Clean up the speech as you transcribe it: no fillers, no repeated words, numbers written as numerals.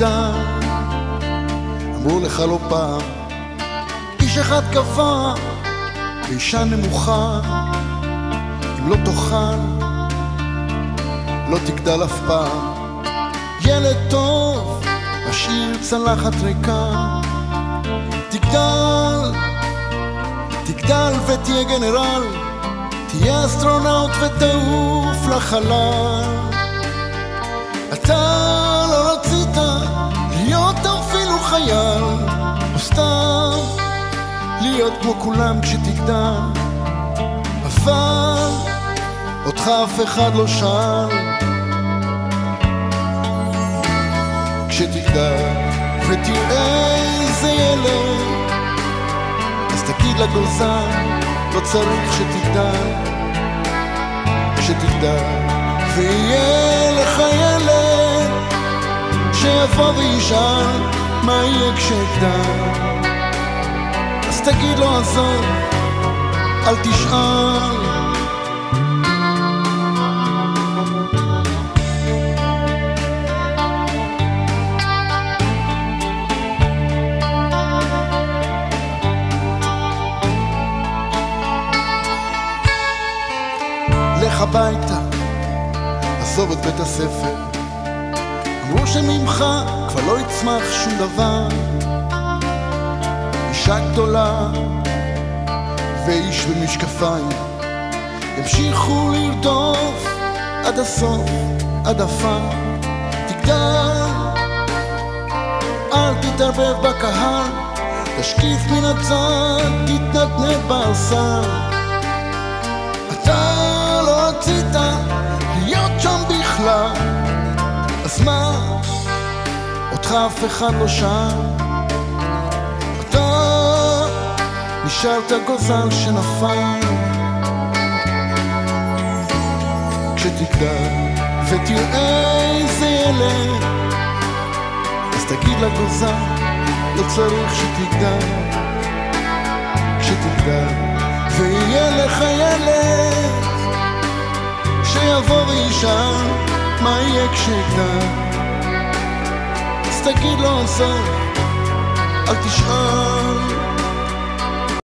תגדל. אמרו לך לא פעם, איש אחד קבע ואישה נמוכה, אם לא תאכל לא תגדל אף פעם. ילד טוב משאיר צלחת ריקה, תגדל, תגדל ותהיה גנרל, תהיה אסטרונאוט ותעוף לחלל. אתה לא רצית להיות אפילו חייל, או סתם להיות כמו כולם כשתגדל, אבל אותך אף אחד לא שאל. כשתגדל ותראה איזה ילד, אז תגיד לגוזל לא צריך שתגדל. כשתגדל ויהיה לך ילד שיבוא וישאל מה יהיה כשאגדל, אז תגיד לו עזוב, אל תשאל. לך הביתה, עזוב את בית הספר, אמרו שממך כבר לא יצמח שום דבר. אישה גדולה ואיש במשקפיים המשיכו לרדוף עד הסוף, עד עפר. תגדל, אל תתערבב בקהל, תשקיף מן הצד, תתנדנד בעשר. אתה לא רצית להיות שם בכלל, אז מה? אותך אף אחד לא שאל. אתה נשארת גוזל שנפל. כשתגדל ותראה איזה ילד, אז תגיד לגוזל לא צריך שתגדל. כשתגדל ויהיה לך ילד שיבוא וישאל מה יהיה כשאגדל, אז תגיד לו עזוב, אל תשאל.